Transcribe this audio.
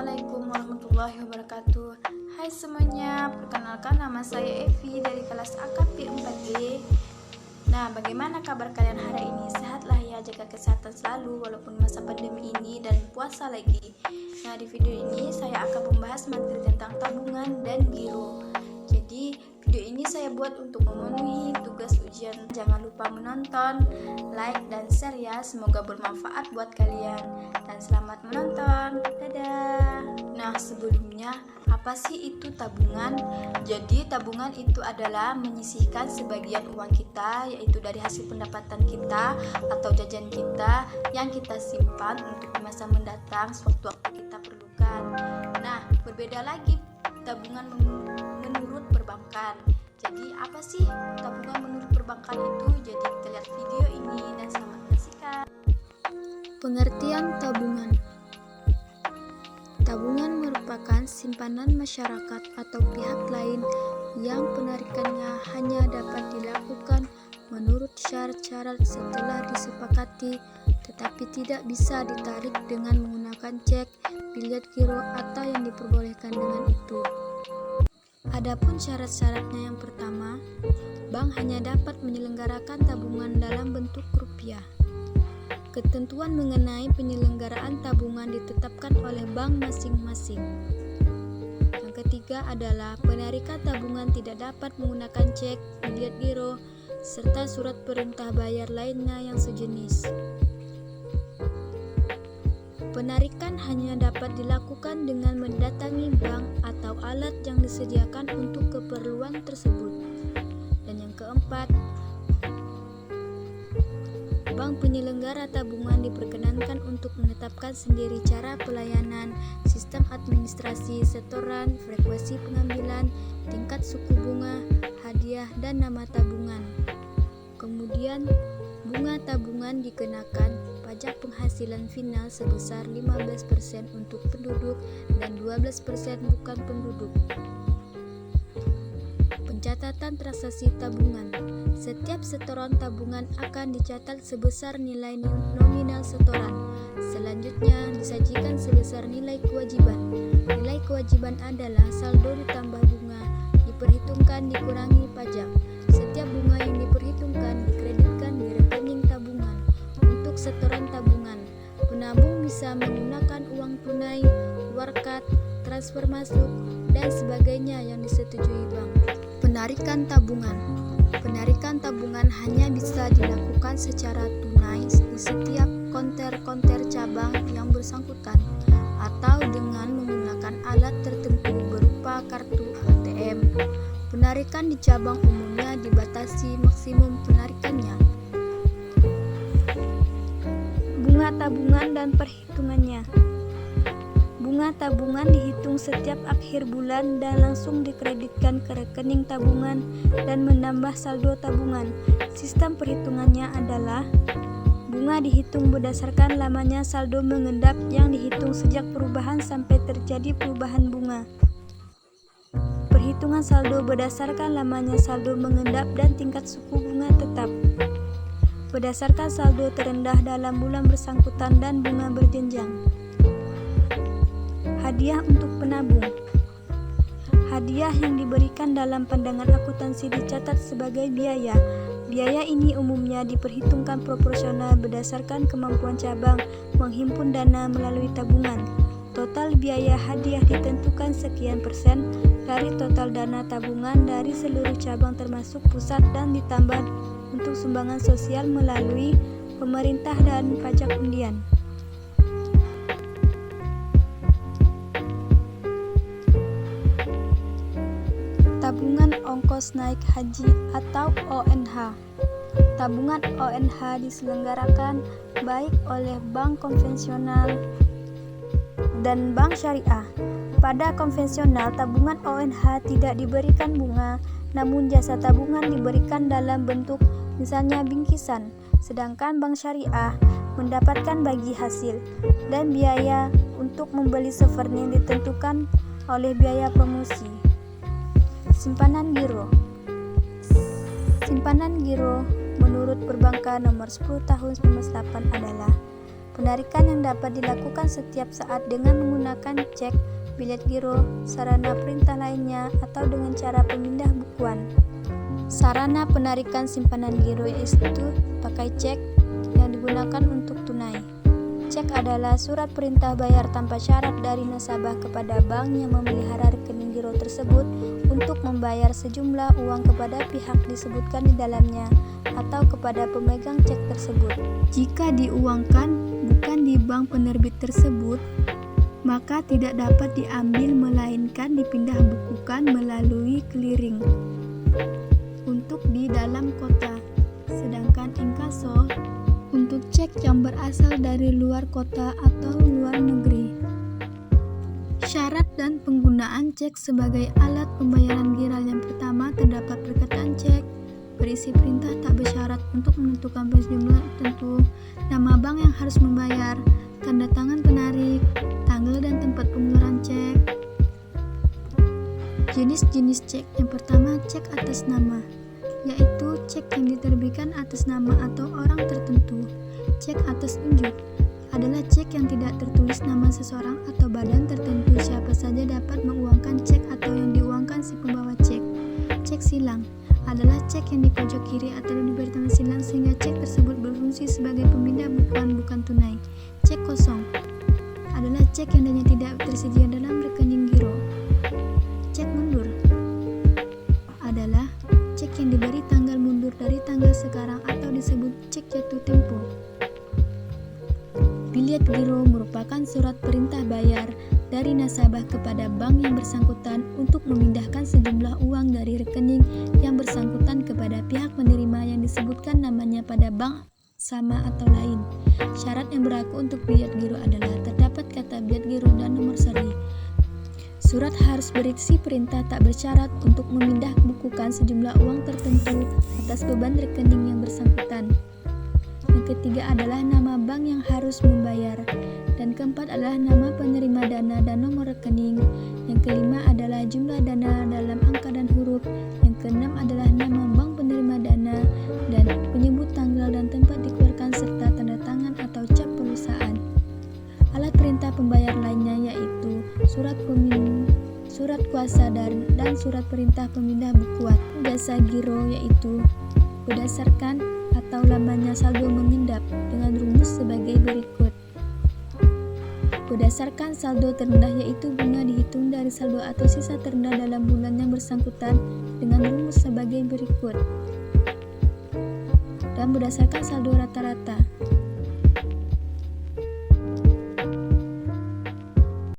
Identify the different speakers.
Speaker 1: Assalamualaikum warahmatullahi wabarakatuh. Hai semuanya, perkenalkan nama saya Evi dari kelas AKP 4D. Nah, bagaimana kabar kalian hari ini? Sehatlah ya, jaga kesehatan selalu walaupun masa pandemi ini dan puasa lagi. Nah, di video ini saya akan membahas materi tentang tabungan dan giro. Jadi, video ini saya buat untuk memenuhi tugas ujian. Jangan lupa menonton, like, dan share ya. Semoga bermanfaat buat kalian. Dan selamat menonton. Dadah. Nah, sebelumnya, apa sih itu tabungan? Jadi, tabungan itu adalah menyisihkan sebagian uang kita, yaitu dari hasil pendapatan kita atau jajan kita yang kita simpan untuk di masa mendatang sewaktu-waktu kita perlukan. Nah, berbeda lagi tabungan menurut perbankan. Jadi apa sih tabungan menurut perbankan itu? Jadi kita lihat video ini dan selamat menyaksikan.
Speaker 2: Pengertian tabungan. Tabungan merupakan simpanan masyarakat atau pihak lain yang penarikannya hanya dapat dilakukan menurut syarat-syarat setelah disepakati, tetapi tidak bisa ditarik dengan menggunakan cek, bilet giro, atau yang diperbolehkan dengan itu. Adapun syarat-syaratnya, yang pertama, bank hanya dapat menyelenggarakan tabungan dalam bentuk rupiah. Ketentuan mengenai penyelenggaraan tabungan ditetapkan oleh bank masing-masing. Yang ketiga adalah penarikan tabungan tidak dapat menggunakan cek, bilet giro, serta surat perintah bayar lainnya yang sejenis. Penarikan hanya dapat dilakukan dengan mendatangi bank atau alat yang disediakan untuk keperluan tersebut. Dan yang keempat, bank penyelenggara tabungan diperkenankan untuk menetapkan sendiri cara pelayanan, sistem administrasi, setoran, frekuensi pengambilan, tingkat suku bunga, hadiah, dan nama tabungan. Kemudian, bunga tabungan dikenakan pajak penghasilan final sebesar 15% untuk penduduk dan 12% bukan penduduk. Pencatatan transaksi tabungan. Setiap setoran tabungan akan dicatat sebesar nilai nominal setoran. Selanjutnya disajikan sebesar nilai kewajiban. Nilai kewajiban adalah saldo ditambah bunga, diperhitungkan dikurangi pajak. Setiap bunga yang diperhitungkan dikreditkan di rekening tabungan. Untuk setoran tabungan, penabung bisa menggunakan uang tunai, warkat, transfer masuk, dan sebagainya yang disetujui bank. Penarikan tabungan. Penarikan tabungan hanya bisa dilakukan secara tunai di setiap konter-konter cabang yang bersangkutan atau dengan menggunakan alat tertentu berupa kartu ATM. Penarikan di cabang umumnya dibatasi maksimum penarikannya. Bunga tabungan dan perhitungannya. Bunga tabungan dihitung setiap akhir bulan dan langsung dikreditkan ke rekening tabungan dan menambah saldo tabungan. Sistem perhitungannya adalah bunga dihitung berdasarkan lamanya saldo mengendap yang dihitung sejak perubahan sampai terjadi perubahan bunga. Perhitungan saldo berdasarkan lamanya saldo mengendap dan tingkat suku bunga tetap. Berdasarkan saldo terendah dalam bulan bersangkutan dan bunga berjenjang. Hadiah untuk penabung. Hadiah yang diberikan dalam pandangan akuntansi dicatat sebagai biaya. Biaya ini umumnya diperhitungkan proporsional berdasarkan kemampuan cabang menghimpun dana melalui tabungan. Total biaya hadiah ditentukan sekian persen dari total dana tabungan dari seluruh cabang termasuk pusat dan ditambah untuk sumbangan sosial melalui pemerintah dan pajak undian. Tabungan ongkos naik haji atau ONH. Tabungan ONH diselenggarakan baik oleh bank konvensional dan bank syariah. Pada konvensional, tabungan ONH tidak diberikan bunga, namun jasa tabungan diberikan dalam bentuk misalnya bingkisan, sedangkan bank syariah mendapatkan bagi hasil dan biaya untuk membeli souvenir ditentukan oleh biaya promosi. Simpanan giro. Simpanan giro menurut perbankan nomor 10 tahun 1998 adalah Penarikan yang dapat dilakukan setiap saat dengan menggunakan cek, bilet giro, sarana perintah lainnya, atau dengan cara pemindah bukuan. Sarana penarikan simpanan giro yaitu pakai cek yang digunakan untuk tunai. Cek adalah surat perintah bayar tanpa syarat dari nasabah kepada bank yang memelihara rekening giro tersebut untuk membayar sejumlah uang kepada pihak disebutkan di dalamnya atau kepada pemegang cek tersebut. Jika diuangkan bukan di bank penerbit tersebut, maka tidak dapat diambil melainkan dipindah bukukan melalui clearing untuk di dalam kota. Sedangkan inkaso untuk cek yang berasal dari luar kota atau luar negeri. Syarat dan penggunaan cek sebagai alat pembayaran giral. Yang pertama, terdapat perkataan cek berisi perintah tak bersyarat untuk menentukan jumlah tertentu, nama bank yang harus membayar, tanda tangan penarik, tanggal dan tempat pengeluaran cek. Jenis-jenis cek. Yang pertama, cek atas nama, yaitu cek yang diterbitkan atas nama atau orang tertentu. Cek atas unjuk adalah cek yang tidak tertulis nama seseorang atau badan tertentu. Siapa saja dapat menguangkan cek atau yang diuangkan si pembawa cek. Cek silang adalah cek yang di pojok kiri atau diberi tanda silang sehingga cek tersebut berfungsi sebagai pemindah bukuan bukan tunai. Cek kosong adalah cek yang hanya tidak tersedia dalam rekening giro. Cek mundur adalah cek yang diberi tanggal mundur dari tanggal sekarang atau disebut cek jatuh tempo. Bilet giro merupakan surat perintah bayar dari nasabah kepada bank yang bersangkutan untuk memindahkan sejumlah uang dari rekening yang bersangkutan kepada pihak penerima yang disebutkan namanya pada bank sama atau lain. Syarat yang berlaku untuk bilet giro adalah terdapat kata bilet giro dan nomor seri. Surat harus berisi perintah tak bersyarat untuk memindah bukukan sejumlah uang tertentu atas beban rekening yang bersangkutan. Yang ketiga adalah nama bank yang harus membayar. Dan keempat adalah nama penerima dana dan nomor rekening. Yang kelima adalah jumlah dana dalam angka dan huruf. Yang keenam adalah nama bank penerima dana dan penyebut tanggal dan tempat dikeluarkan serta tanda tangan atau cap perusahaan. Alat perintah pembayar lainnya yaitu surat kuasa dan surat perintah pemindah bukuan. Jasa giro yaitu berdasarkan atau lamanya saldo mengendap dengan rumus sebagai berikut. Berdasarkan saldo terendah yaitu bunga dihitung dari saldo atau sisa terendah dalam bulan yang bersangkutan dengan rumus sebagai berikut. Dan berdasarkan saldo rata-rata